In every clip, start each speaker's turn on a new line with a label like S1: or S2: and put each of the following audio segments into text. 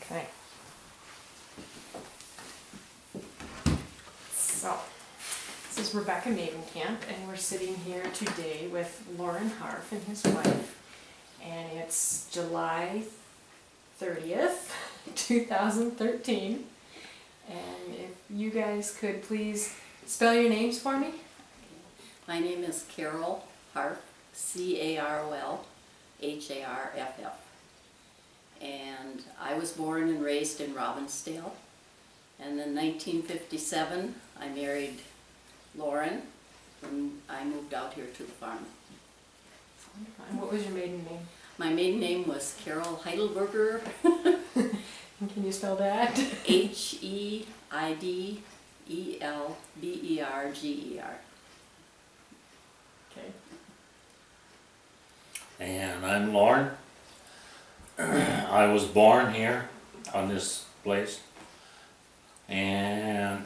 S1: Okay. So, this is Rebecca Mavenkamp, and we're sitting here today with Loren Harff and his wife, and it's July 30th, 2013. And if you guys could please spell your names for me.
S2: My name is Carol Harff, Carol Harff. And I was born and raised in Robbinsdale. And in 1957, I married Loren when I moved out here to the farm.
S1: And what was your maiden name?
S2: My maiden name was Carol Heidelberger,
S1: And can you spell that?
S2: Heidelberger.
S1: Okay.
S3: And I'm Loren. I was born here on this place, and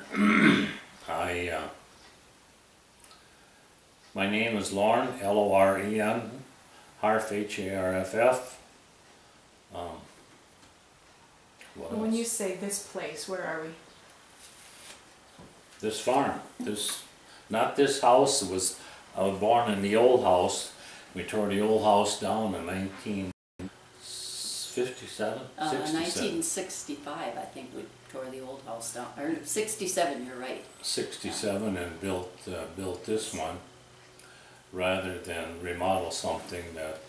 S3: my name is Loren, Loren, Harff, Harff. What
S1: When
S3: else?
S1: you say this place, where are we?
S3: This farm, not this house. I was born in the old house. We tore the old house down in 1957,
S2: 1965, I think we tore the old house down, or 67, you're right.
S3: 67, and built this one rather than remodel something that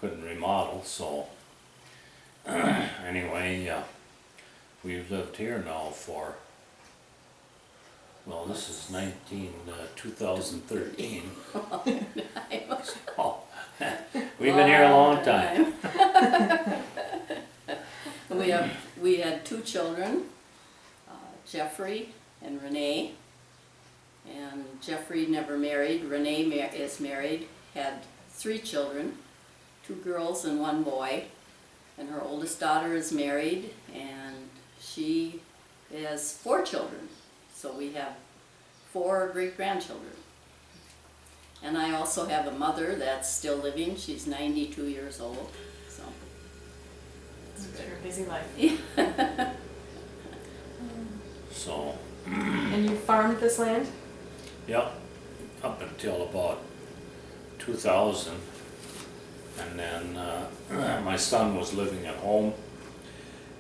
S3: couldn't remodel. So anyway, we've lived here now for, well, this is 2013. So, we've been here a long time.
S2: We had two children, Jeffrey and Renee. And Jeffrey never married. Renee is married, had 3 children, 2 girls and 1 boy. And her oldest daughter is married, and she has 4 children. So we have 4 great-grandchildren. And I also have a mother that's still living. She's 92 years old. So
S1: It's a busy life.
S3: So,
S1: And you farmed this land?
S3: yeah, up until about 2000, and then my son was living at home,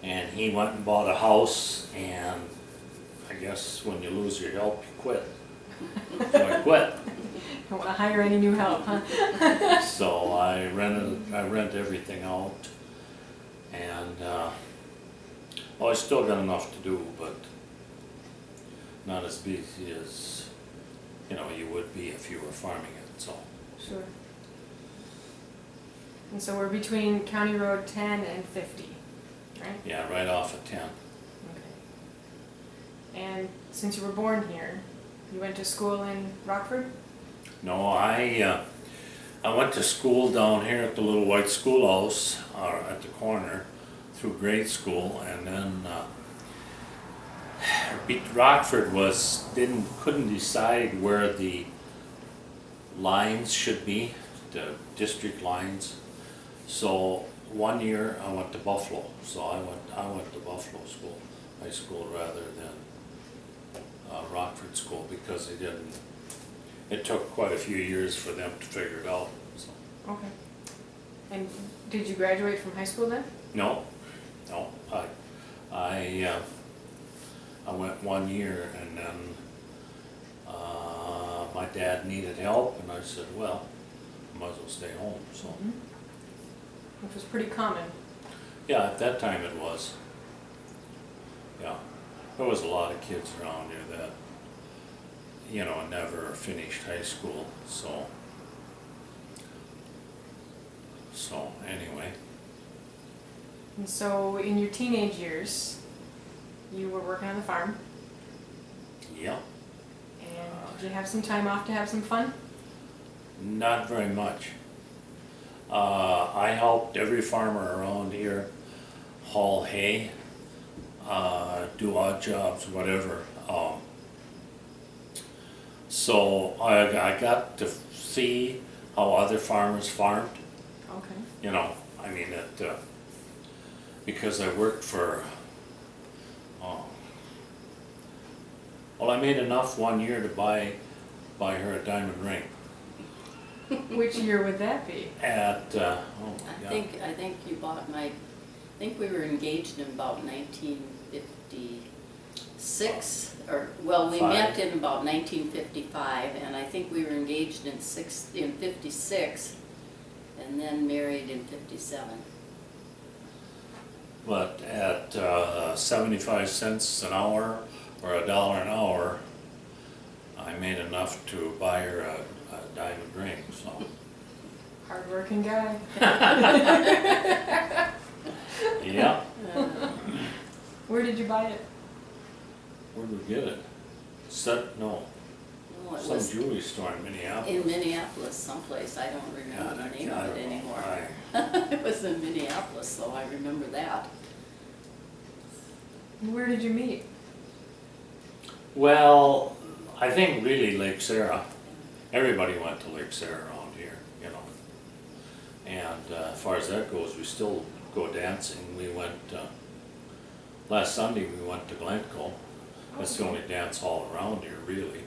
S3: and he went and bought a house, and I guess when you lose your help, you quit. So I quit.
S1: Don't want to hire any new help, huh?
S3: So I rent everything out, and well, I still got enough to do, but not as busy as you would be if you were farming it. So
S1: Sure. And so we're between County Road 10 and 50, right?
S3: yeah, right off of 10.
S1: Okay. And since you were born here, you went to school in Rockford?
S3: No, I went to school down here at the little white schoolhouse at the corner through grade school, and then Rockford couldn't decide where the lines should be, the district lines. So one year I went to Buffalo. So I went to Buffalo school, high school, rather than Rockford school, because it took quite a few years for them to figure it out. So.
S1: Okay. And did you graduate from high school then?
S3: No. I went 1 year, and then my dad needed help, and I said, well, I might as well stay home. So
S1: Which was pretty common.
S3: yeah, at that time it was. Yeah, there was a lot of kids around here that never finished high school. So anyway.
S1: And so in your teenage years, you were working on the farm,
S3: Yeah.
S1: and did you have some time off to have some fun?
S3: Not very much. I helped every farmer around here haul hay, do odd jobs, whatever. So I got to see how other farmers farmed.
S1: Okay.
S3: I mean, because I worked for, oh, well, I made enough one year to buy her a diamond ring
S1: Which year would that be?
S3: at, oh my
S2: I
S3: God.
S2: think you bought my, I think we were engaged in about 1956, or, well, we
S3: Five.
S2: met in about 1955, and I think we were engaged in 56, and then married in 57.
S3: But at 75 cents an hour or $1 an hour, I made enough to buy her a diamond ring, so.
S1: Hardworking guy.
S3: Yeah,
S1: Where did you buy it?
S3: where'd we get it? No,
S2: No, it
S3: some
S2: was
S3: jewelry store in Minneapolis.
S2: in Minneapolis someplace, I don't remember
S3: God,
S2: the name
S3: I
S2: of it
S3: don't know
S2: anymore.
S3: why.
S2: It was in Minneapolis, so I remember that.
S1: Where did you meet?
S3: Well, I think really Lake Sarah. Everybody went to Lake Sarah around here, you know. And as far as that goes, we still go dancing. We went, last Sunday we went to Glencoe. That's the only dance hall around here, really.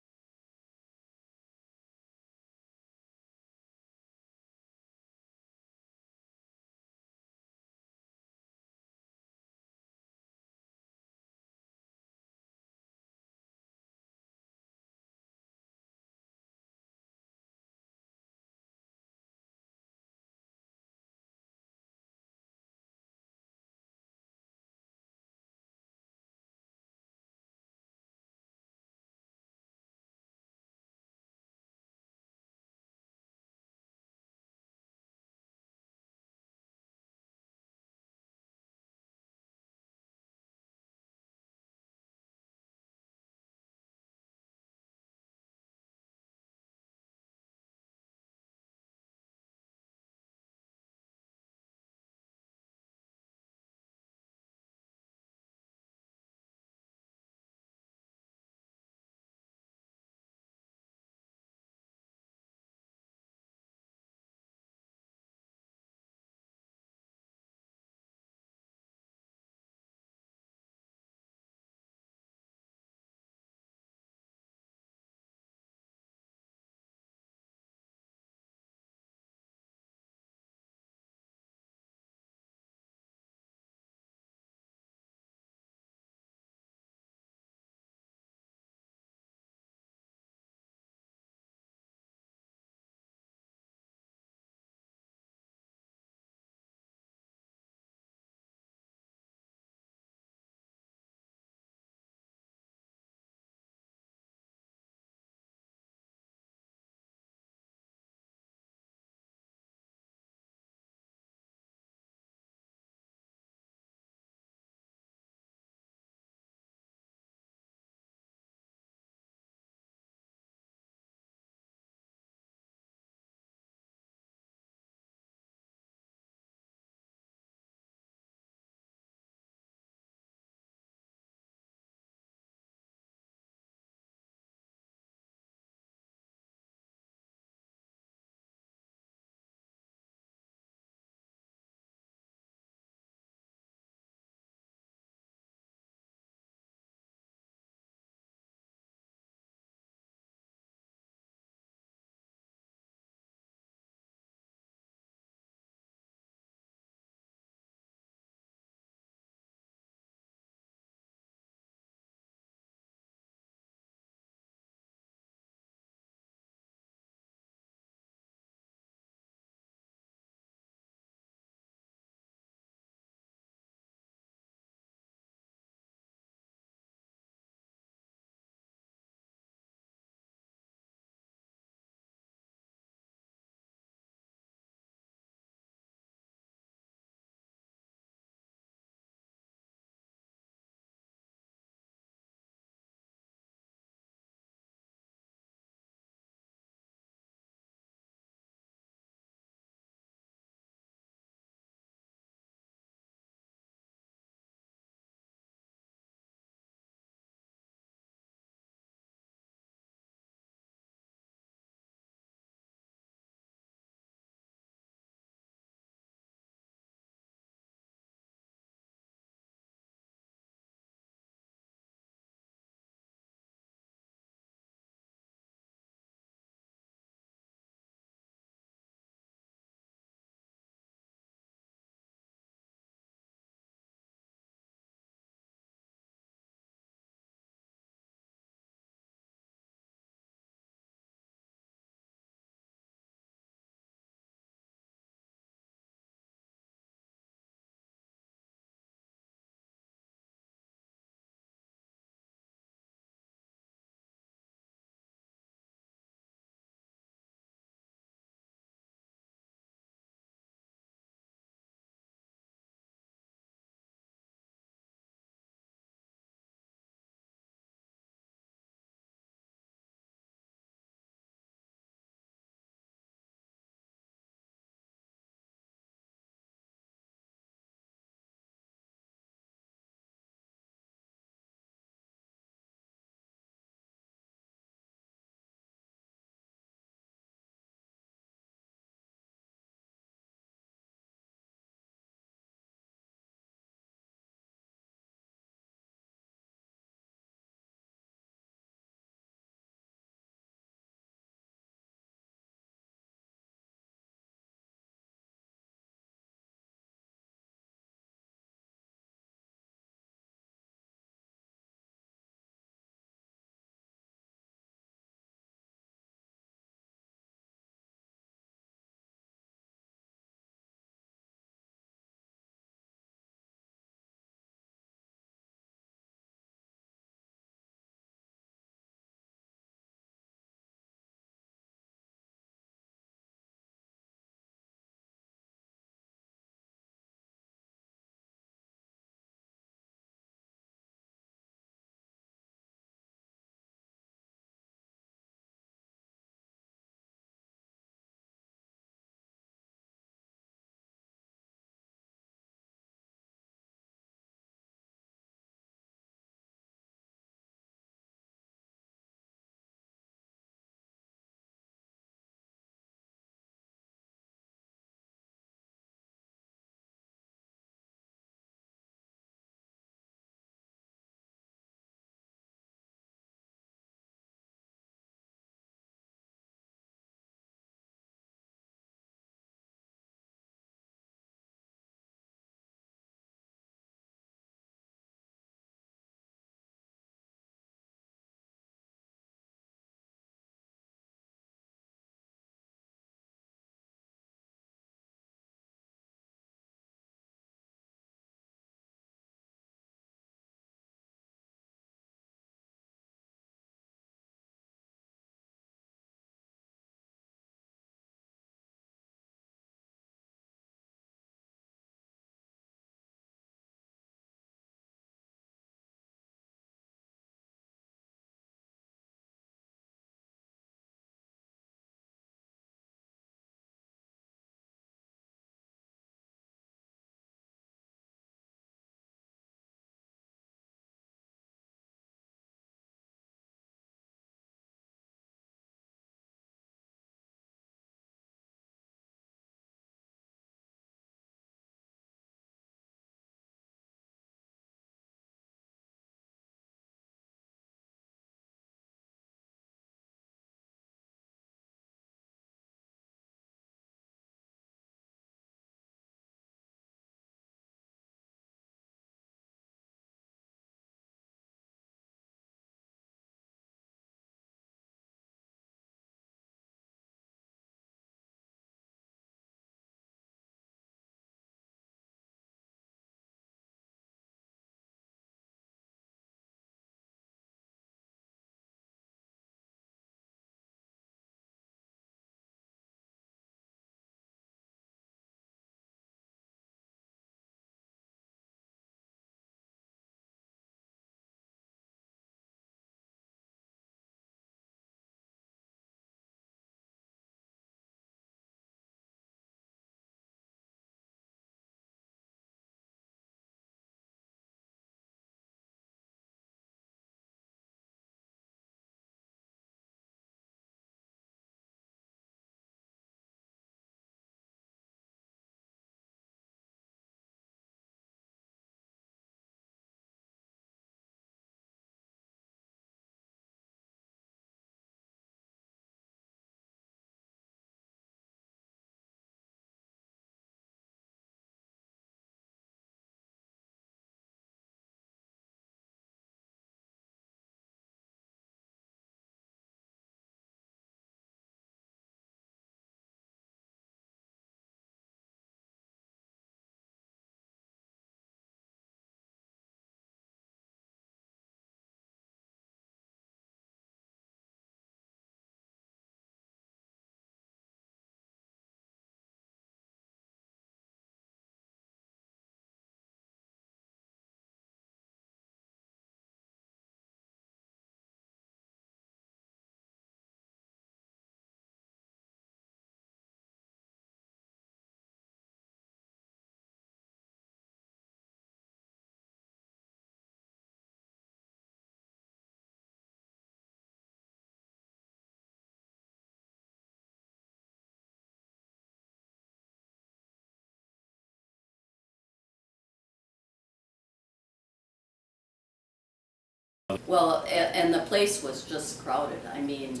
S2: Well, and the place was just crowded. I mean,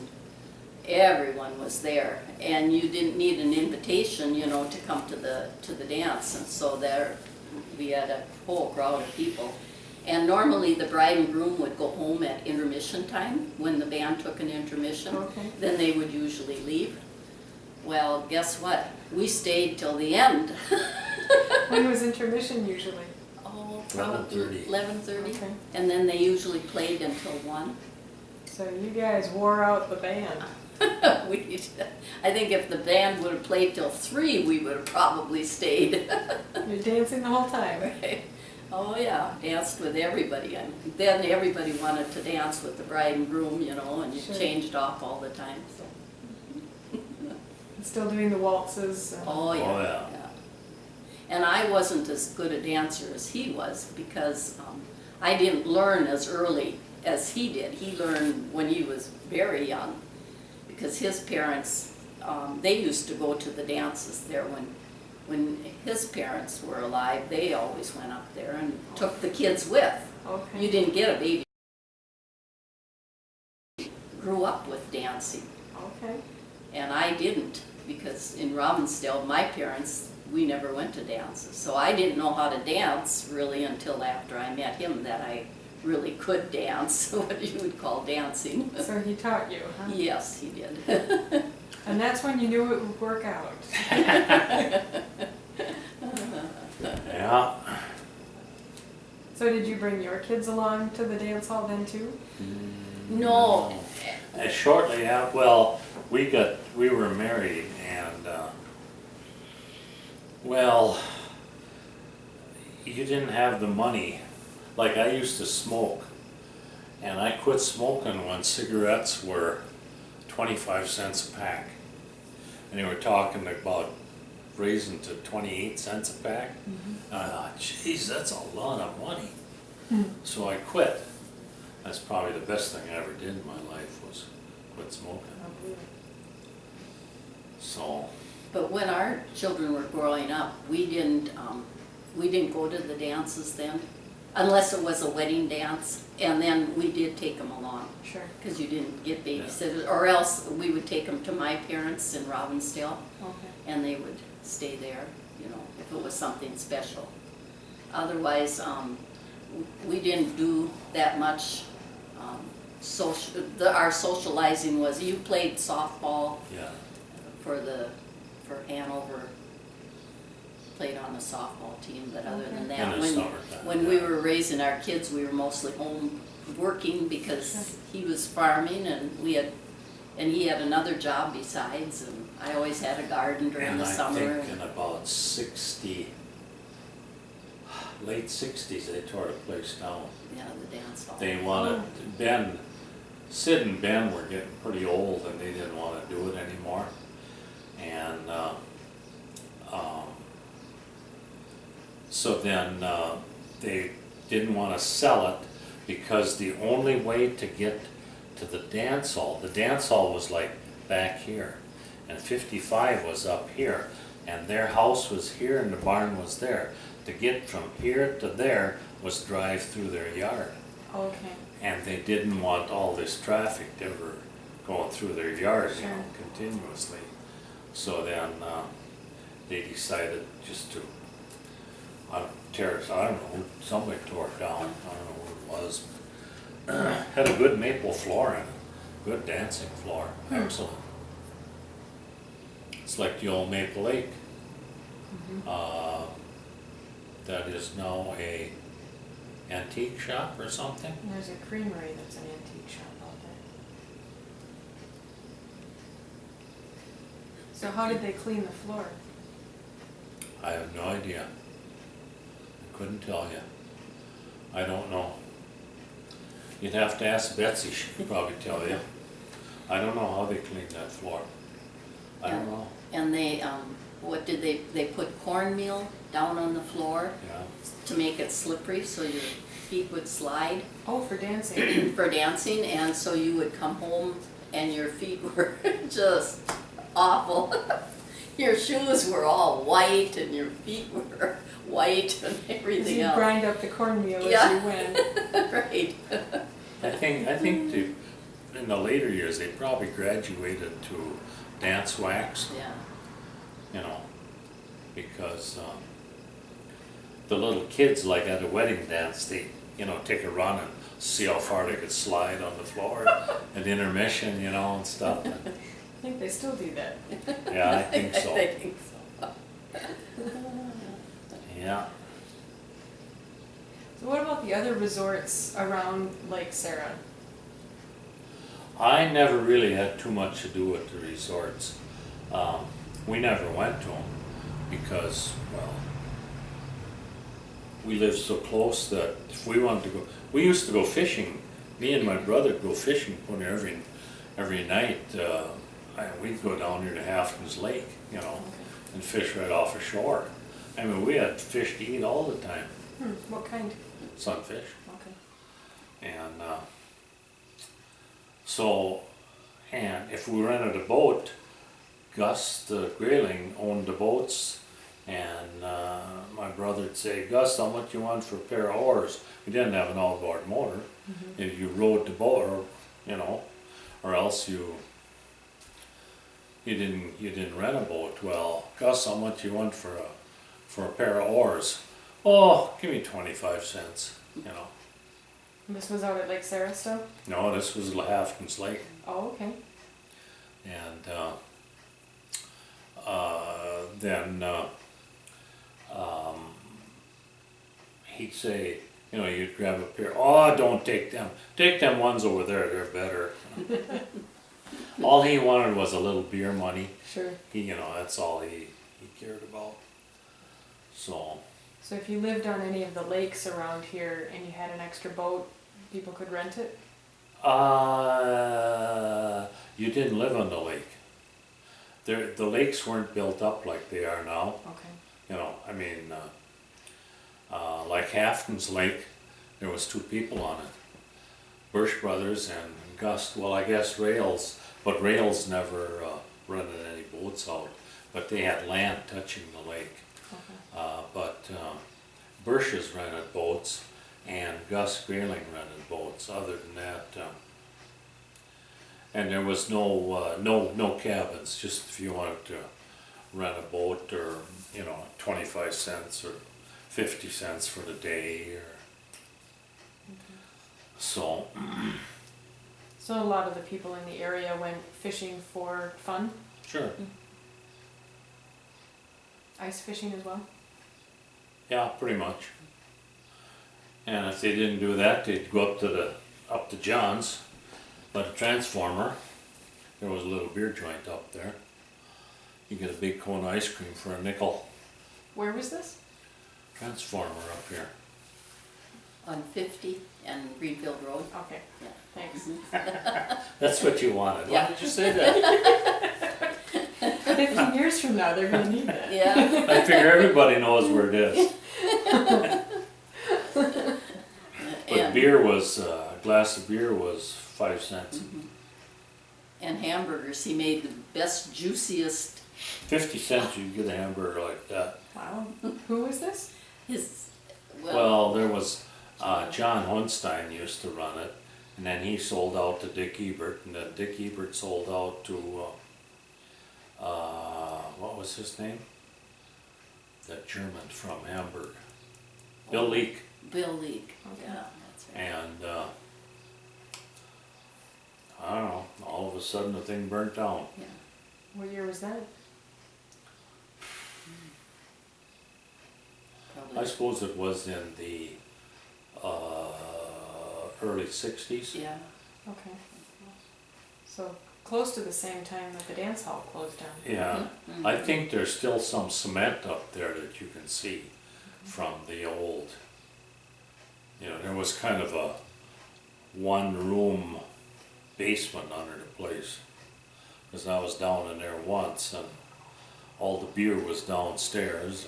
S2: everyone was there, and you didn't need an invitation, you know, to come to the dance. And so there, we had a whole crowd of people. And normally the bride and groom would go home at intermission time when the band took an intermission.
S1: Okay.
S2: Then they would usually leave. Well, guess what? We stayed till the end.
S1: When was intermission usually?
S2: Oh,
S3: 11:30.
S2: 11:30.
S1: Okay.
S2: And then they usually played until 1.
S1: So you guys wore out the band.
S2: I think if the band would have played till 3, we would have probably stayed.
S1: You're dancing the whole time.
S2: Right. Oh yeah, danced with everybody. And then everybody wanted to dance with the bride and groom, you know, and you
S1: Sure.
S2: changed off all the time. So.
S1: Still doing the waltzes.
S2: Oh yeah,
S3: Oh, yeah.
S2: And I wasn't as good a dancer as he was because I didn't learn as early as he did. He learned when he was very young because his parents, they used to go to the dances there when his parents were alive. They always went up there and took the kids with.
S1: Okay.
S2: You didn't get a baby. Grew up with dancing.
S1: Okay.
S2: And I didn't, because in Robbinsdale, my parents, we never went to dances. So I didn't know how to dance really until after I met him, that I really could dance, what you would call dancing.
S1: So he taught you, huh?
S2: Yes, he did.
S1: And that's when you knew it would work out.
S3: Yeah.
S1: So did you bring your kids along to the dance hall then too?
S2: No.
S3: Shortly after, well, we were married and, well, you didn't have the money. Like I used to smoke and I quit smoking when cigarettes were 25 cents a pack. And they were talking about raising to 28 cents a pack. And I thought, geez, that's a lot of money. So I quit. That's probably the best thing I ever did in my life was quit smoking. So,
S2: But when our children were growing up, we didn't go to the dances then, unless it was a wedding dance, and then we did take them along.
S1: Sure.
S2: Because you didn't get babysitters, or else we would take them to my parents in Robbinsdale,
S1: Okay.
S2: and they would stay there, you know, if it was something special. Otherwise, we didn't do that much our socializing was, you played softball
S3: yeah.
S2: for Hanover, played on the softball team, but other than
S3: In
S2: that,
S3: the summertime,
S2: when we
S3: yeah.
S2: were raising our kids, we were mostly home working because he was farming and he had another job besides, and I always had a garden during
S3: And
S2: the
S3: I
S2: summer.
S3: think in about late 60s, they tore the place down.
S2: Yeah, the dance hall.
S3: They wanted, Sid and Ben were getting pretty old and they didn't want to do it anymore. And so then they didn't want to sell it because the only way to get to the dance hall was like back here, and 55 was up here, and their house was here and the barn was there. To get from here to there was drive through their yard.
S1: Okay.
S3: And they didn't want all this traffic ever going through their yard, you know,
S1: Sure.
S3: continuously. So then they decided just to tear it, I don't know, somebody tore it down, I don't know who it was. Had a good maple floor and a good dancing floor, excellent. It's like the old Maple Lake. That is now a antique shop or something.
S1: And there's a creamery that's an antique shop out there. So how did they clean the floor?
S3: I have no idea. I couldn't tell you. I don't know. You'd have to ask Betsy, she could probably tell you. I don't know how they cleaned that floor. I don't know.
S2: And they, what did they put cornmeal down on the floor
S3: Yeah.
S2: to make it slippery so your feet would slide
S1: Oh, for dancing.
S2: for dancing, and so you would come home and your feet were just awful. Your shoes were all white and your feet were white and
S1: Because
S2: everything
S1: you
S2: else.
S1: grind up the cornmeal as
S2: Yeah.
S1: you went.
S2: Right.
S3: I think in the later years, they probably graduated to dance wax,
S2: Yeah,
S3: you know, because the little kids, like at a wedding dance, they, you know, take a run and see how far they could slide on the floor at intermission, you know, and stuff. And,
S1: I think they still do that.
S3: yeah, I think so.
S2: I think so.
S3: Yeah.
S1: So what about the other resorts around Lake Sarah?
S3: I never really had too much to do with the resorts. We never went to them because, well, we lived so close that if we wanted to go, we used to go fishing. Me and my brother go fishing every night. We'd go down here to Halfton's Lake, you know, and fish right off the shore. I mean, we had fish to eat all the time,
S1: What kind?
S3: sunfish.
S1: Okay.
S3: And and if we rented a boat, Gus, the grayling, owned the boats, and my brother would say, Gus, how much you want for a pair of oars? We didn't have an outboard motor. If you rowed the boat, or, you know, or else you didn't rent a boat. Well, Gus, how much you want for a pair of oars? Oh, give me 25 cents, you know.
S1: And this was out at Lake Sarah still?
S3: No, this was Halfton's Lake.
S1: Oh, okay.
S3: And then he'd say, you know, you'd grab a pair. Oh, don't take them. Take them ones over there. They're better. All he wanted was a little beer money.
S1: Sure.
S3: You know, that's all he cared about. So
S1: So if you lived on any of the lakes around here and you had an extra boat, people could rent it?
S3: you didn't live on the lake. The lakes weren't built up like they are now.
S1: Okay.
S3: You know, I mean, like Halfton's Lake, there was 2 people on it. Birch Brothers and Gus, well, I guess Rails, but Rails never rented any boats out, but they had land touching the lake.
S1: Okay.
S3: But Birch's rented boats and Gus Grayling rented boats. Other than that, and there was no cabins, just if you wanted to rent a boat, or, you know, 25 cents or 50 cents for the day, or so.
S1: So a lot of the people in the area went fishing for fun?
S3: Sure.
S1: Ice fishing as well?
S3: Yeah, pretty much. And if they didn't do that, they'd go up to John's, by the transformer. There was a little beer joint up there. You get a big cone of ice cream for a nickel.
S1: Where was this?
S3: Transformer up here.
S2: on 50 and Greenfield Road.
S1: Okay,
S2: Yeah.
S1: thanks.
S3: That's what you wanted. Why
S2: Yeah.
S3: did you say that?
S1: 15 years from now, they're gonna need that.
S2: Yeah.
S3: I figure everybody knows where it is. But
S2: And-
S3: beer was, a glass of beer was 5 cents.
S2: Mhm. And hamburgers, he made the best, juiciest,
S3: 50 cents you'd get a hamburger like that.
S1: Wow. Who was this?
S2: his,
S3: Well, there was, John Hunstein used to run it, and then he sold out to Dick Ebert, and then Dick Ebert sold out to, what was his name? That German from Hamburg. Bill Leak.
S2: Bill Leak,
S1: Okay.
S2: yeah, that's right.
S3: And, I don't know, all of a sudden the thing burnt down.
S2: Yeah.
S1: What year was that?
S3: I
S2: Probably,
S3: suppose it was in the, early 60s.
S2: yeah,
S1: Okay. So close to the same time that the dance hall closed down.
S3: Yeah,
S2: Mhm.
S3: I think there's still some cement up there that you can see from the old, you know, there was kind of a one-room basement under the place. Because I was down in there once, and all the beer was downstairs,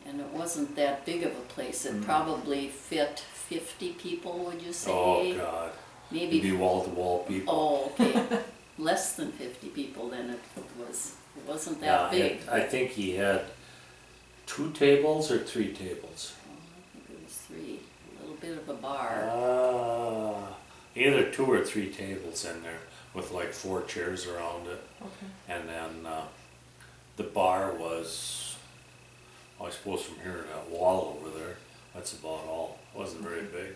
S2: and it wasn't that big of a place, it
S3: Mm.
S2: probably fit 50 people, would you say?
S3: oh God, it'd be
S2: Maybe,
S3: wall-to-wall people.
S2: oh, okay, less than 50 people, then it wasn't that
S3: Yeah,
S2: big.
S3: I think he had 2 tables or 3 tables.
S2: Oh, I think it was 3, a little bit of a bar.
S3: Either 2 or 3 tables in there with like 4 chairs around it.
S1: Okay.
S3: And then the bar was, I suppose from here to that wall over there, that's about all. It wasn't very big.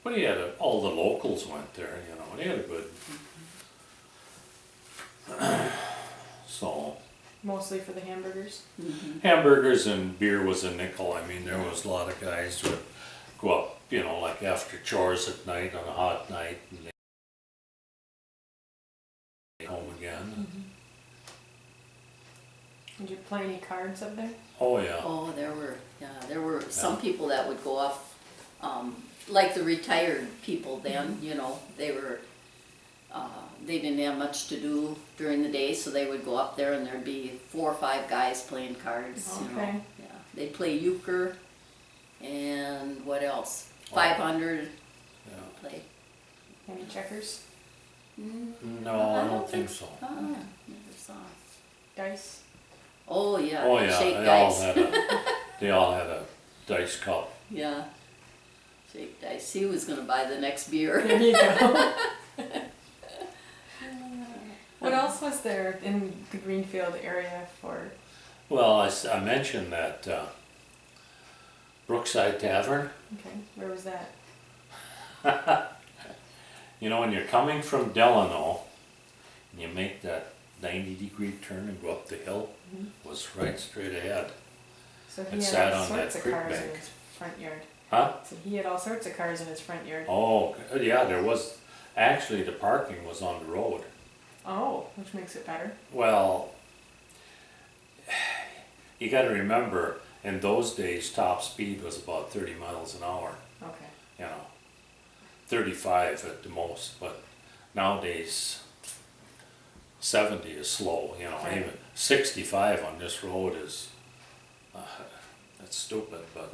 S3: But he had all the locals went there, you know, and he had a good. So.
S1: Mostly for the hamburgers?
S3: Hamburgers and beer was a nickel. I mean, there was a lot of guys who would go up, you know, like after chores at night on a hot night and they home again.
S1: Did you play any cards up there?
S3: Oh yeah.
S2: Oh, there were some people that would go up, like the retired people then, you know, they didn't have much to do during the day, so they would go up there and there'd be 4 or 5 guys playing cards, you know.
S1: Okay.
S2: Yeah, they'd play euchre and what else? 500
S3: Yeah.
S2: play.
S1: Any checkers?
S3: No, I don't think so.
S2: Never saw.
S1: Dice?
S2: Oh yeah,
S3: Oh yeah,
S2: shake
S3: they all
S2: dice.
S3: they all had a dice cup.
S2: Yeah, shake dice. He was gonna buy the next beer.
S1: There you go. What else was there in the Greenfield area for?
S3: Well, I mentioned that Brookside Tavern.
S1: Okay, where was that?
S3: You know, when you're coming from Delano, and you make that 90-degree turn and go up the hill, was right straight ahead.
S1: So
S3: It
S1: he
S3: sat
S1: had all
S3: on that
S1: sorts of
S3: creek
S1: cars in
S3: bank.
S1: his front yard.
S3: Huh?
S1: So he had all sorts of cars in his front yard.
S3: Oh, yeah, there was, actually the parking was on the road.
S1: Oh, which makes it better.
S3: Well, you gotta remember, in those days, top speed was about 30 miles an hour,
S1: Okay.
S3: you know. 35 at the most, but nowadays 70 is slow, you know.
S1: Right.
S3: Even 65 on this road is, that's stupid, but,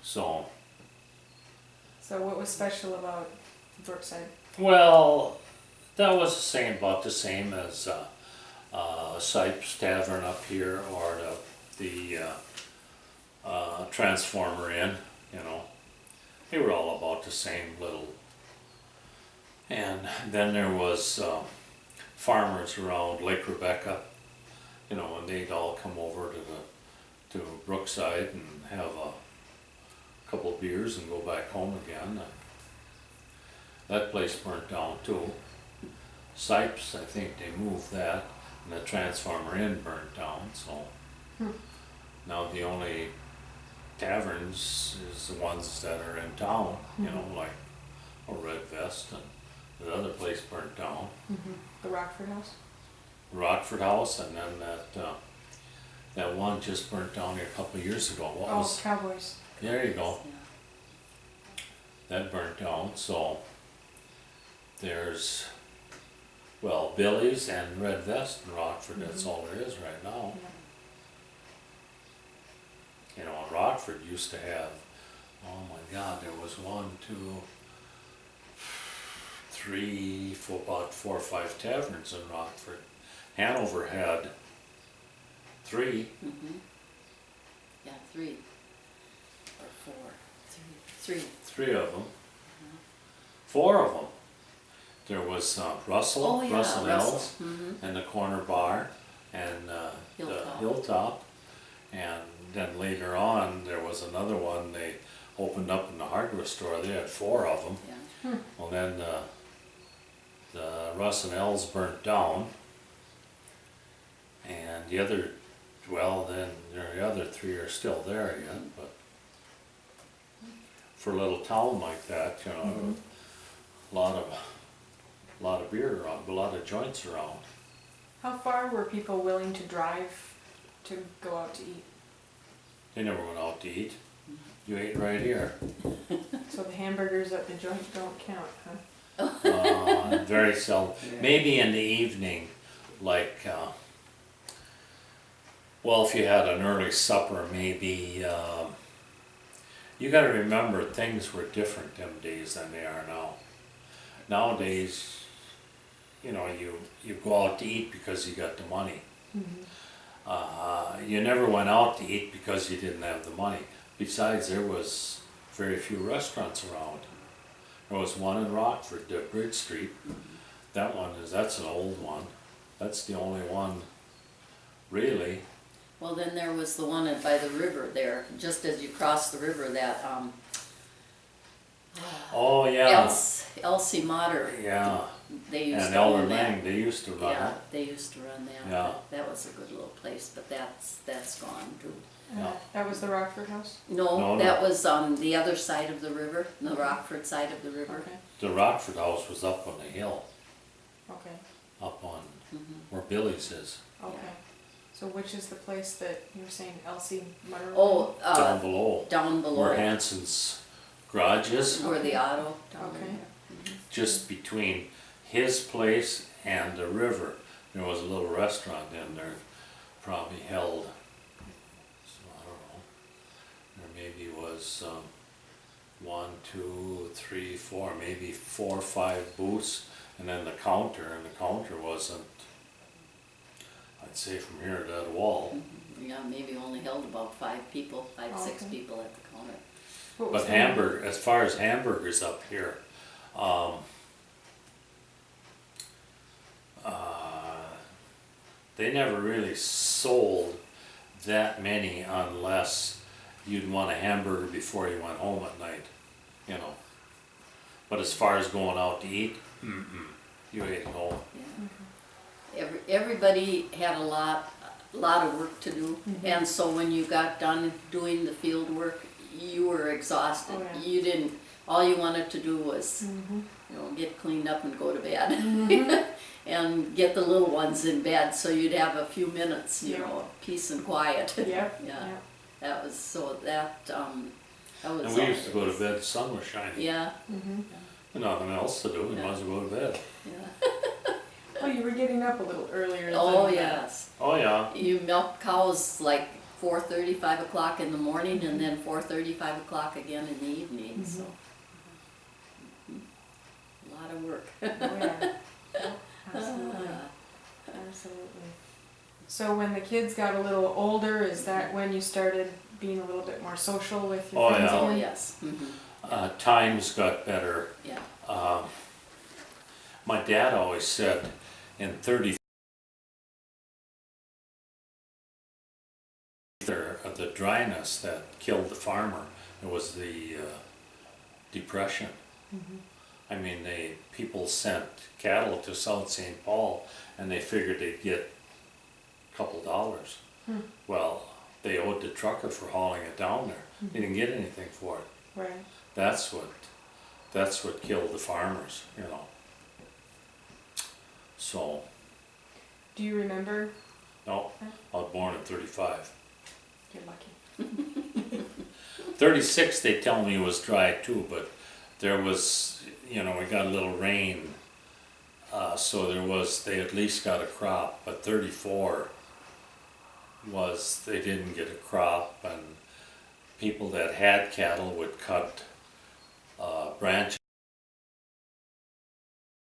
S3: so.
S1: So what was special about Brookside?
S3: Well, that was about the same as Sipes Tavern up here or the Transformer Inn, you know. They were all about the same little. And then there was farmers around Lake Rebecca, you know, and they'd all come over to Brookside and have a couple of beers and go back home again. That place burnt down too. Sipes, I think they moved that, and the Transformer Inn burnt down, so now the only taverns is the ones that are in town, you know, like Red Vest, and the other place burnt down.
S1: The Rockford House?
S3: Rockford House, and then that one just burnt down here a couple of years ago. What was?
S1: Cowboys.
S3: There you go. That burnt down, so there's, well, Billy's and Red Vest in Rockford, that's all there is right now. You know, and Rockford used to have, oh my God, there was 1, 2, 3, about 4 or 5 taverns in Rockford. Hanover had 3.
S2: Yeah, 3 or 4. 3.
S3: 3 of them. 4 of them. There was Russell,
S2: Oh, yeah,
S3: Russell
S2: Russell.
S3: L's, and the Corner Bar, and the Hilltop. And then later on, there was another one they opened up in the hardware store. They had 4 of them.
S2: Yeah.
S3: Well, then the Russell L's burnt down, and the other, well, then the other 3 are still there yet, but for a little town like that, you know, a lot of beer around, a lot of joints around.
S1: How far were people willing to drive to go out to eat?
S3: They never went out to eat. You ate right here.
S1: So the hamburgers at the joint don't count, huh?
S3: Very seldom. Maybe in the evening, like, well, if you had an early supper, maybe, you gotta remember things were different them days than they are now. Nowadays, you know, you go out to eat because you got the money. You never went out to eat because you didn't have the money. Besides, there was very few restaurants around. There was one in Rockford, Bridge Street. That's an old one. That's the only one, really.
S2: Well, then there was the one by the river there, just as you cross the river, that,
S3: Oh, yeah,
S2: Elsie Motter.
S3: yeah.
S2: They used
S3: And
S2: to
S3: Elder
S2: own that.
S3: Lang, they used to run
S2: Yeah,
S3: it.
S2: they used to run that.
S3: Yeah.
S2: That was a good little place, but that's gone too.
S3: Yeah.
S1: That was the Rockford House?
S3: No,
S2: That was on the other side of the river, the Rockford side of the river.
S1: Okay,
S3: The Rockford House was up on the hill,
S1: okay,
S3: up on
S2: Mhm.
S3: where Billy's is,
S1: okay. So which is the place that you were saying Elsie Mutter?
S2: Oh,
S3: down below,
S2: down below.
S3: where Hanson's garage is,
S2: Where the auto, down
S1: Okay.
S2: there.
S3: just between his place and the river. There was a little restaurant in there, probably held, so I don't know, there maybe was 1, 2, 3, 4, maybe 4 or 5 booths, and then the counter, and the counter wasn't, I'd say from here to that wall.
S2: Yeah, maybe only held about 5 people, 5, 6
S1: Okay.
S2: people at the counter.
S1: What was
S3: But
S1: the name?
S3: hamburger, as far as hamburgers up here, they never really sold that many unless you'd want a hamburger before you went home at night, you know. But as far as going out to eat, you ate at home.
S2: Yeah. Everybody had a lot of work to do, and so when you got done doing the field work, you were exhausted.
S1: Oh, yeah.
S2: You didn't, all you wanted to do was,
S1: Mhm.
S2: get cleaned up and go to bed. And get the little ones in bed, so you'd have a few minutes,
S1: Yeah.
S2: of peace and quiet.
S1: Yep,
S2: Yeah.
S1: yep.
S2: That was, that was.
S3: And we used to go to bed, the sun was shining.
S2: Yeah,
S1: Mhm.
S3: Nothing else to do, we might as well go to bed.
S2: yeah.
S1: Oh, you were getting up a little earlier.
S2: Oh,
S1: than that.
S2: yes.
S3: Oh, yeah.
S2: You milk cows like 4:30, 5 o'clock in the morning, and then 4:30, 5 o'clock again in the evening, so. A lot of work.
S1: Oh, yeah. Yep, absolutely, absolutely. So when the kids got a little older, is that when you started being a little bit more social with your
S3: Oh,
S1: friends
S3: yeah.
S2: Oh,
S1: again?
S2: yes.
S3: Times got better.
S2: Yeah.
S3: My dad always said in 30 of the dryness that killed the farmer, it was the depression. I mean, people sent cattle to South St. Paul and they figured they'd get a couple dollars. Well, they owed the trucker for hauling it down there. They didn't get anything for it.
S1: Right.
S3: That's what killed the farmers, you know. So,
S1: Do you remember?
S3: no, I was born in 35.
S1: You're lucky.
S3: 36 they tell me was dry too, but there was, we got a little rain, so they at least got a crop, but 34 they didn't get a crop, and people that had cattle would cut branches